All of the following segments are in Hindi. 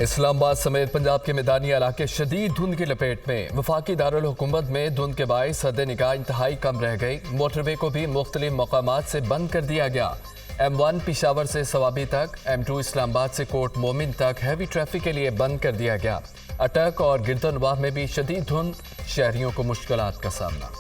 इस्लामाबाद समेत पंजाब के मैदानी इलाके शदीद धुंध की लपेट में। वफाकी दारुल हुकूमत में धुंध के बायस हद निगाह इंतहाई कम रह गई। मोटरवे को भी मुख्तलिफ मकामात से बंद कर दिया गया। M1 पिशावर से सवाबी तक, M2 इस्लामाबाद से कोट मोमिन तक हैवी ट्रैफिक के लिए बंद कर दिया गया। अटक और गिरदनवाह में भी शदीद धुंध, शहरियों को मुश्किलात का सामना।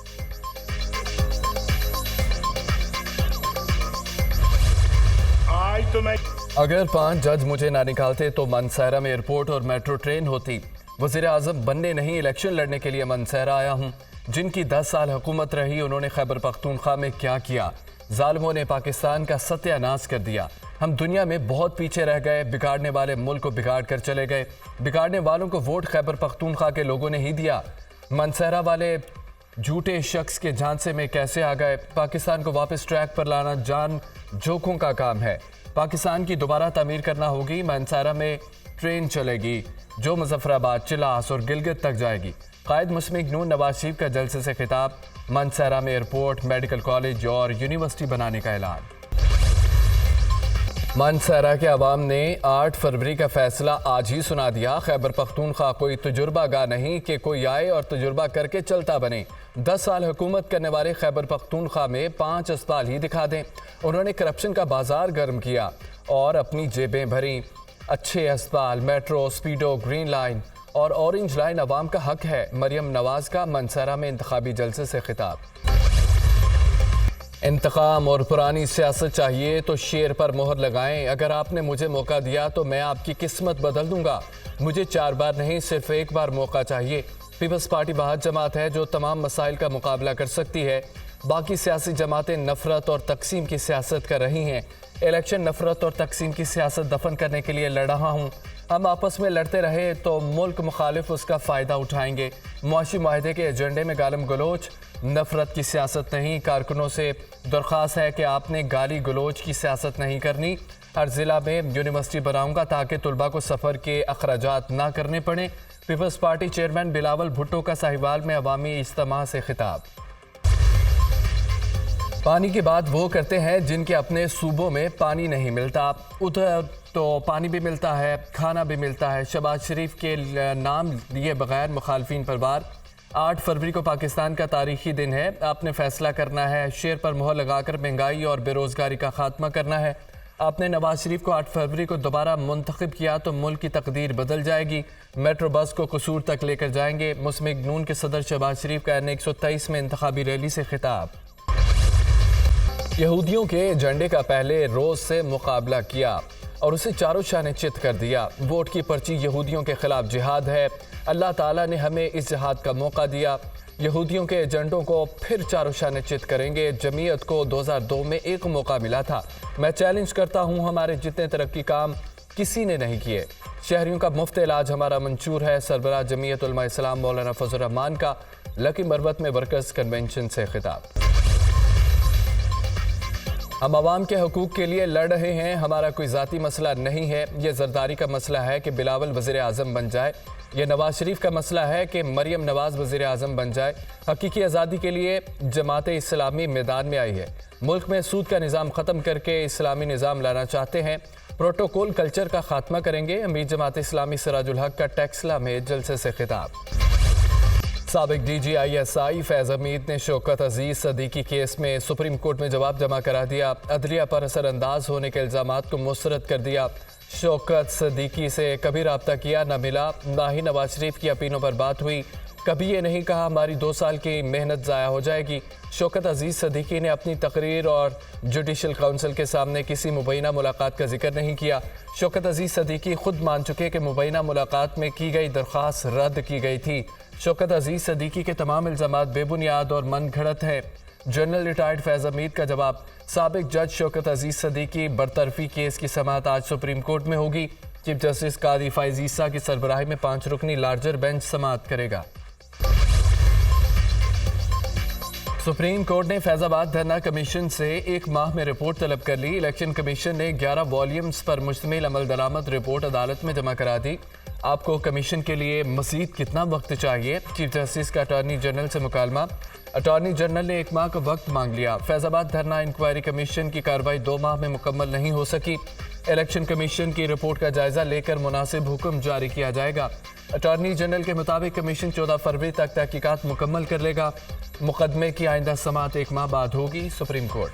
अगर 5 जज मुझे ना निकालते तो मनसहरा में एयरपोर्ट और मेट्रो ट्रेन होती। वज़ीर आज़म बनने नहीं, इलेक्शन लड़ने के लिए मनसहरा आया हूँ। जिनकी 10 साल हुकूमत रही, उन्होंने खैबर पख्तूनख्वा में क्या किया? जालिमों ने पाकिस्तान का सत्यानाश कर दिया। हम दुनिया में बहुत पीछे रह गए। बिगाड़ने वाले मुल्क को बिगाड़ कर चले गए। बिगाड़ने वालों को वोट खैबर पख्तूनख्वा के लोगों ने ही दिया। मनसहरा वाले झूठे शख्स के झांसे में कैसे आ गए? पाकिस्तान को वापस ट्रैक पर लाना जान जोखों का काम है। पाकिस्तान की दोबारा तामीर करना होगी। मनसहरा में ट्रेन चलेगी जो मुजफ्फराबाद, चिलास और गिलगित तक जाएगी। कायद मुस्लिम नून नवाज शरीफ का जलसे से खिताब। मनसहरा में एयरपोर्ट, मेडिकल कॉलेज और यूनिवर्सिटी बनाने का ऐलान। मनसहरा के अवाम ने 8 फरवरी का फैसला आज ही सुना दिया। खैबर पख्तूनख्वा कोई तजुर्बा गाह नहीं कि कोई आए और तजुर्बा करके चलता बने। 10 साल हुकूमत करने वाले खैबर पख्तूनख्वा में 5 अस्पताल ही दिखा दें। उन्होंने करप्शन का बाजार गर्म किया और अपनी जेबें भरी। अच्छे अस्पताल, मेट्रो, स्पीडो, ग्रीन लाइन और ऑरेंज लाइन अवाम का हक है। मरियम नवाज का मनसहरा में इंतखाबी जलसे से खिताब। इंतकाम और पुरानी सियासत चाहिए तो शेर पर मोहर लगाएं। अगर आपने मुझे मौका दिया तो मैं आपकी किस्मत बदल दूंगा। मुझे 4 बार नहीं, सिर्फ 1 बार मौका चाहिए। पीपल्स पार्टी वाहिद जमात है जो तमाम मसाइल का मुकाबला कर सकती है। बाकी सियासी जमातें नफरत और तकसीम की सियासत कर रही हैं। इलेक्शन नफरत और तकसीम की सियासत दफन करने के लिए लड़ रहा हूँ। हम आपस में लड़ते रहे तो मुल्क मुखालिफ उसका फ़ायदा उठाएंगे। मुआशी माहिदे के एजेंडे में गालम गलोच, नफरत की सियासत नहीं। कारकुनों से दरख्वास्त है कि आपने गाली गलोच की सियासत नहीं करनी। हर ज़िला में यूनिवर्सिटी बनाऊंगा ताकि तलबा को सफ़र के अखराजात ना करने पड़े। Peoples Party chairman Bilawal Bhutto का साहिवाल में अवामी इज्तिमा से खिताब। पानी की बात वो करते हैं जिनके अपने सूबों में पानी नहीं मिलता। उधर तो पानी भी मिलता है, खाना भी मिलता है। शहबाज शरीफ के नाम लिए बगैर मुखालफिन पर वार। 8 फरवरी को पाकिस्तान का तारीखी दिन है। आपने फैसला करना है। शेर पर मोहर लगाकर महंगाई और बेरोजगारी का खात्मा करना है। आपने नवाज शरीफ को 8 फरवरी को दोबारा मुंतखब किया तो मुल्क की तकदीर बदल जाएगी। मेट्रो बस को कसूर तक लेकर जाएंगे। मुस्लिम नून के सदर शहबाज शरीफ का N 123 में इंतखाबी रैली से खिताब। यहूदियों के एजेंडे का पहले रोज से मुकाबला किया और उसे चारों शाने चित कर दिया। वोट की पर्ची यहूदियों के खिलाफ जिहाद है। अल्लाह ताला ने हमें इस जिहाद का मौका दिया। यहूदियों के एजेंडों को फिर चारों शाने चित करेंगे। जमीयत को 2002 में एक मौका मिला था। मैं चैलेंज करता हूँ, हमारे जितने तरक्की काम किसी ने नहीं किए। शहरियों का मुफ्त इलाज हमारा मंशूर है। सरबराह जमीयत उलमा इस्लाम मौलाना फजल रहमान का लकी मरबत में वर्कर्स कन्वेंशन से खिताब। हम आवाम के हकूक़ के लिए लड़ रहे हैं। हमारा कोई ज़ाती मसला नहीं है। ये जरदारी का मसला है कि बिलावल वज़ीर आज़म बन जाए। यह नवाज शरीफ का मसला है कि मरियम नवाज वज़ीर आज़म बन जाए। हकीकी आज़ादी के लिए जमात इस्लामी मैदान में आई है। मुल्क में सूद का निज़ाम ख़त्म करके इस्लामी निज़ाम लाना चाहते हैं। प्रोटोकॉल कल्चर का खात्मा करेंगे। अमीर जमात इस्लामी सिराजुल हक का टेक्सला में जलसे से खिताब। साबिक DGISI फैज़ हमीद ने शौकत अजीज़ सदीकी केस में सुप्रीम कोर्ट में जवाब जमा करा दिया। अदलिया पर असरअंदाज होने के इल्ज़ामात को मुस्तरद कर दिया। शौकत सदीकी से कभी रब्ता किया न मिला, ना ही नवाज शरीफ की अपीलों पर बात हुई। कभी ये नहीं कहा हमारी 2 साल की मेहनत ज़ाया हो जाएगी। शौकत अजीज़ सदीकी ने अपनी तकरीर और जुडिशल काउंसिल के सामने किसी मुबैना मुलाकात का जिक्र नहीं किया। शौकत अजीज़ सदीकी खुद मान चुके कि मुबैना मुलाकात में की गई दरख्वास्त रद्द की गई थी। शौकत अजीज़ सदीकी के तमाम इल्ज़ामात बेबुनियाद और मन घड़त हैं। जनरल रिटायर्ड फैज़ हमीद का जवाब। साबिक जज शौकत अजीज़ सदीकी बरतरफी केस की समाअत आज सुप्रीम कोर्ट में होगी। चीफ जस्टिस कादी फ़ाइज़ ईसा की सरबराही में 5 रुकनी लार्जर बेंच समाअत करेगा। सुप्रीम कोर्ट ने फैजाबाद धरना कमीशन से 1 माह में रिपोर्ट तलब कर ली। इलेक्शन कमीशन ने 11 वॉल्यूम्स पर मुश्तमिल अमल दरामद रिपोर्ट अदालत में जमा करा दी। आपको कमीशन के लिए मज़ीद कितना वक्त चाहिए? चीफ जस्टिस का अटॉर्नी जनरल से मुकालमा। अटॉर्नी जनरल ने 1 माह का वक्त मांग लिया। फैजाबाद धरना इंक्वायरी कमीशन की कार्रवाई 2 माह में मुकम्मल नहीं हो सकी। इलेक्शन कमीशन की रिपोर्ट का जायजा लेकर मुनासिब हुक्म जारी किया जाएगा। अटॉर्नी जनरल के मुताबिक कमीशन 14 फरवरी तक तहकीकात मुकम्मल कर लेगा। मुकदमे की आइंदा समाअत 1 माह बाद होगी। Supreme court.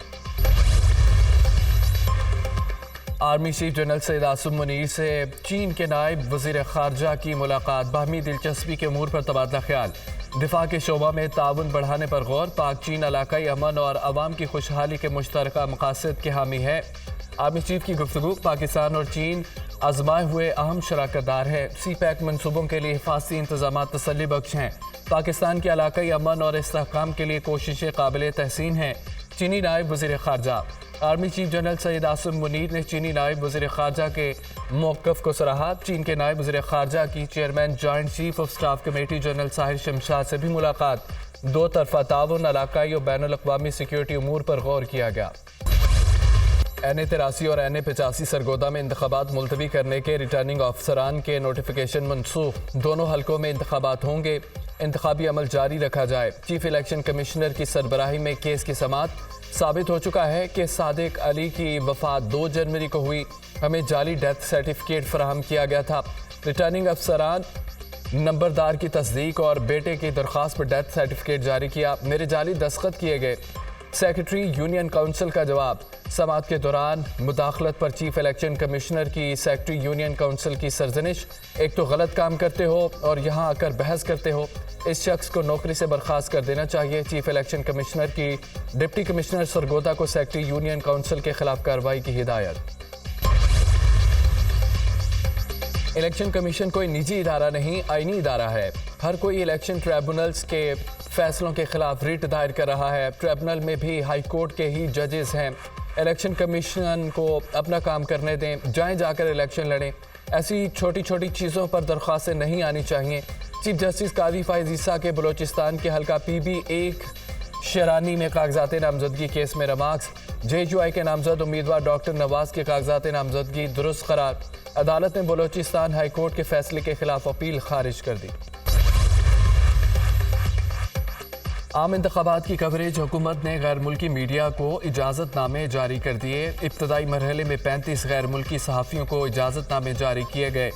Army chief general Syed Asim Munir से चीन के नायब वजीर खारजा की मुलाकात। बाहमी दिलचस्पी के अमूर पर तबादला ख्याल। दिफा के शोबा में ताउन बढ़ाने पर गौर। पाक चीन इलाकाई अमन और अवाम की खुशहाली के मुश्तरका मकासद के हामी है। आर्मी चीफ की गुफ्तगू। पाकिस्तान और चीन आजमाए हुए अहम शराकतदार हैं। सी पैक मनसूबों के लिए हिफाजती इंतजाम तसल्ली बख्श हैं। पाकिस्तान के इलाकाई अमन और इस्तेहकाम के लिए कोशिशें काबिल तहसीन हैं। चीनी नायब वजीर खारजा। Army chief general Syed Asim Munir ने चीनी नायब वजीर खारजा के मौक़िफ़ को सराहा। चीन के नायब वजीर खारजा की chairman joint chief of staff committee general Sahir Shamshad से भी मुलाकात। दो तरफा ताउन, इलाकाई और बैनुल अक़वामी सिक्योरिटी अमूर पर गौर किया गया। NA-83 और NA-85 सरगोदा में इंतखाबात मुलतवी करने के रिटर्निंग अफसरान के नोटिफिकेशन मनसूख। दोनों हलकों में इंतखाबात होंगे। इंतखाबी अमल जारी रखा जाए। चीफ इलेक्शन कमिश्नर की सरबराही में केस की समाअत। साबित हो चुका है कि सादिक अली की वफात 2 जनवरी को हुई। हमें जाली डेथ सर्टिफिकेट फराहम किया गया था। रिटर्निंग अफसरान नंबरदार की तस्दीक और बेटे की दरख्वास्त पर डेथ सर्टिफिकेट जारी किया। मेरे जाली दस्तखत किए गए। सेक्रेटरी यूनियन काउंसिल का जवाब। समाअत के दौरान मुदाखलत पर चीफ इलेक्शन कमिश्नर की सेक्रेटरी यूनियन काउंसिल की सरजनिश। एक तो गलत काम करते हो और यहाँ आकर बहस करते हो। इस शख्स को नौकरी से बर्खास्त कर देना चाहिए। चीफ इलेक्शन कमिश्नर की डिप्टी कमिश्नर सरगोदा को सेक्रेटरी यूनियन काउंसिल के खिलाफ कार्रवाई की हिदायत। इलेक्शन कमीशन कोई निजी इदारा नहीं, आईनी इदारा है। हर कोई इलेक्शन ट्रिब्यूनल्स के फैसलों के खिलाफ रिट दायर कर रहा है। ट्रिब्यूनल में भी हाई कोर्ट के ही जजेस हैं। इलेक्शन कमीशन को अपना काम करने दें। जाएं जाकर इलेक्शन लड़ें। ऐसी छोटी छोटी चीज़ों पर दरख्वास्तें नहीं आनी चाहिए। चीफ जस्टिस काजी फायज ईसा के बलोचिस्तान के हल्का PB-1 शरानी में कागजात नामजदगी केस में रमाक्स। JUI के नामजद उम्मीदवार डॉक्टर नवाज के कागजात नामजदगी दुरुस्त करार। अदालत ने बलोचिस्तान हाई कोर्ट के फैसले के खिलाफ अपील खारिज कर दी। आम इंतखाबात की कवरेज। हुकूमत ने गैर मुल्की मीडिया को इजाज़तनामे जारी कर दिए। इब्तदाई मरहले में 35 गैर मुल्की सहाफ़ियों को इजाज़तनामे जारी किए गए।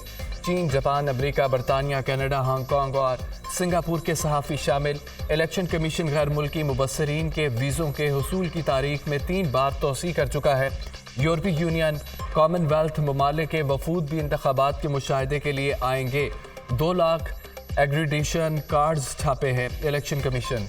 चीन, जापान, अमरीका, बरतानिया, कनाडा, हांगकॉन्ग और सिंगापुर के सहाफ़ी शामिल। इलेक्शन कमीशन गैर मुल्की मुबस्सरीन के वीज़ों के हुसूल की तारीख में 3 बार तोसी कर चुका है। यूरोपीय यूनियन, कॉमनवेल्थ ममालिक के वफूद भी इंतखाबात के मुशाहिदे के लिए आएंगे। 2 लाख एग्रीडेशन कार्ड्स छापे हैं इलेक्शन कमीशन।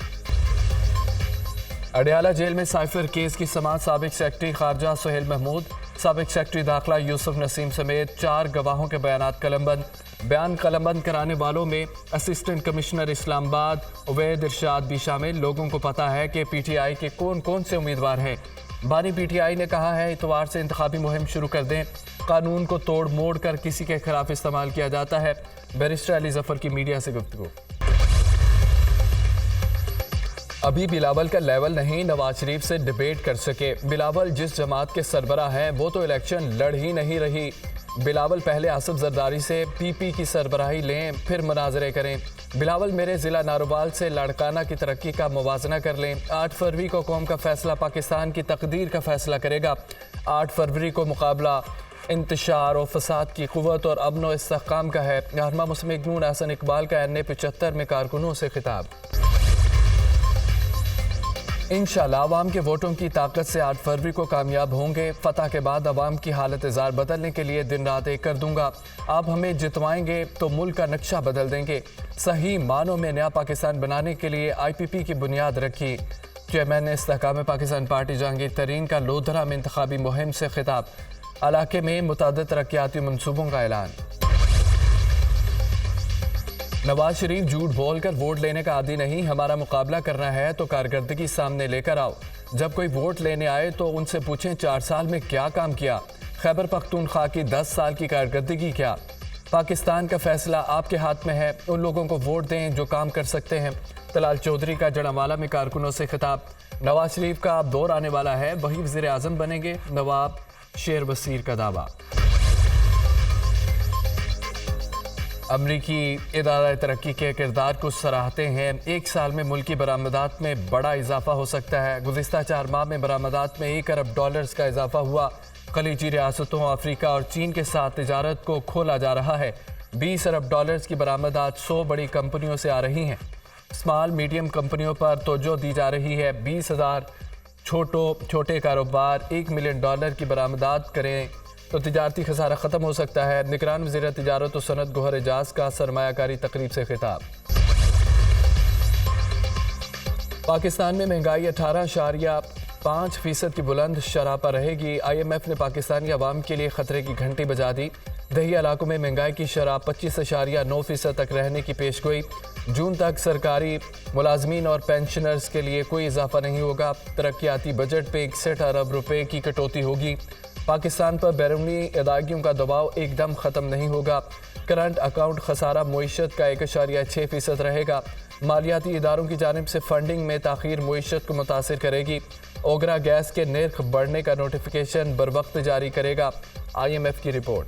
अडयाला जेल में साइफर केस की समाअत। साबिक सेक्रेटरी खारजा सुहेल महमूद, साबिक सेक्रेटरी दाखिला यूसुफ नसीम समेत 4 गवाहों के बयान कलमबंद कराने वालों में असिस्टेंट कमिश्नर इस्लामाबाद उवैद इरशाद भी शामिल। लोगों को पता है कि PTI के कौन कौन से उम्मीदवार हैं। बानी PTI ने कहा है इतवार से इंतखाबी मुहिम शुरू कर दें। कानून को तोड़ मोड़ कर किसी के खिलाफ इस्तेमाल किया जाता है। बैरिस्टर अली जफर की मीडिया से गुफ्तगू। अभी बिलावल का लेवल नहीं नवाज शरीफ से डिबेट कर सके। बिलावल जिस जमात के सरबराह हैं वो तो इलेक्शन लड़ ही नहीं रही। बिलावल पहले आसिफ जरदारी से PP की सरबराही लें, फिर मुनाजरे करें। बिलावल मेरे ज़िला नारोवाल से लाड़काना की तरक्की का मुवाजना कर लें। 8 फरवरी को कौम का फैसला पाकिस्तान की तकदीर का फैसला करेगा। 8 फरवरी को मुकाबला इंतशार और फसाद की क़ुव्वत और अमन व इस्तेहकाम का है। रहनुमा मुस्लिम नून हसन इकबाल का NA-75 में कारकुनों से खिताब। इंशाअल्लाह अवाम के वोटों की ताकत से 8 फरवरी को कामयाब होंगे। फतह के बाद अवाम की हालत जार बदलने के लिए दिन रात एक कर दूंगा। आप हमें जितवाएंगे तो मुल्क का नक्शा बदल देंगे। सही मानों में नया पाकिस्तान बनाने के लिए IPP की बुनियाद रखी। चेयरमैन ने इस्तेहकाम पाकिस्तान पार्टी जहांगीर तरीन का लोधरा में इंतखाबी मुहिम से खिताब। इलाके में मुतअद्दिद तरक्याती मनसूबों का ऐलान। नवाज शरीफ झूठ बोलकर वोट लेने का आदी नहीं। हमारा मुकाबला करना है तो कारकर्दगी सामने लेकर आओ। जब कोई वोट लेने आए तो उनसे पूछें 4 साल में क्या काम किया। खैबर पख्तूनख्वा की 10 साल की कारकर्दगी क्या। पाकिस्तान का फैसला आपके हाथ में है। उन लोगों को वोट दें जो काम कर सकते हैं। तलाल चौधरी का जड़ावाला में कारकुनों से खिताब। नवाज शरीफ का अब दौर आने वाला है, वही वज़ीर आज़म बनेंगे। नवाब शेर बसीर का दावा। अमरीकी इदारा तरक्की के किरदार को सराहते हैं। 1 साल में मुल्की बरामदात में बड़ा इजाफा हो सकता है। गुज़िश्ता 4 माह में बरामदात में $1 अरब का इजाफा हुआ। खलीजी रियासतों, अफ्रीका और चीन के साथ तिजारत को खोला जा रहा है। 20 अरब डॉलर्स की बरामदात 100 बड़ी कंपनियों से आ रही हैं। स्मॉल मीडियम कंपनियों पर तवज्जो दी जा रही है। 20,000 छोटे कारोबार $1 मिलियन की बरामदात करें तो तिजारती खसारा ख़त्म हो सकता है। निगरान वज़ीर तिजारत और सनत गोहर एजाज का सरमायाकारी तकरीब से खिताब। पाकिस्तान में महंगाई 18.5% की बुलंद शरह पर रहेगी। IMF ने पाकिस्तानी अवाम के लिए खतरे की घंटी बजा दी। दही इलाकों में महंगाई की शरह 25.9% तक रहने की पेशगोई। जून तक सरकारी मुलाजमीन और पेंशनर्स के लिए कोई इजाफा नहीं होगा। तरक्याती बजट पे 61 अरब रुपए की कटौती होगी। पाकिस्तान पर बैरूनी अदायगियों का दबाव एकदम ख़त्म नहीं होगा। करंट अकाउंट खसारा मुईशत का 1.6% रहेगा। मालियाती इदारों की जानिब से फंडिंग में ताख़ीर मुईशत को मुतासिर करेगी। ओगरा गैस के निर्ख बढ़ने का नोटिफिकेशन बर वक्त जारी करेगा। IMF की रिपोर्ट।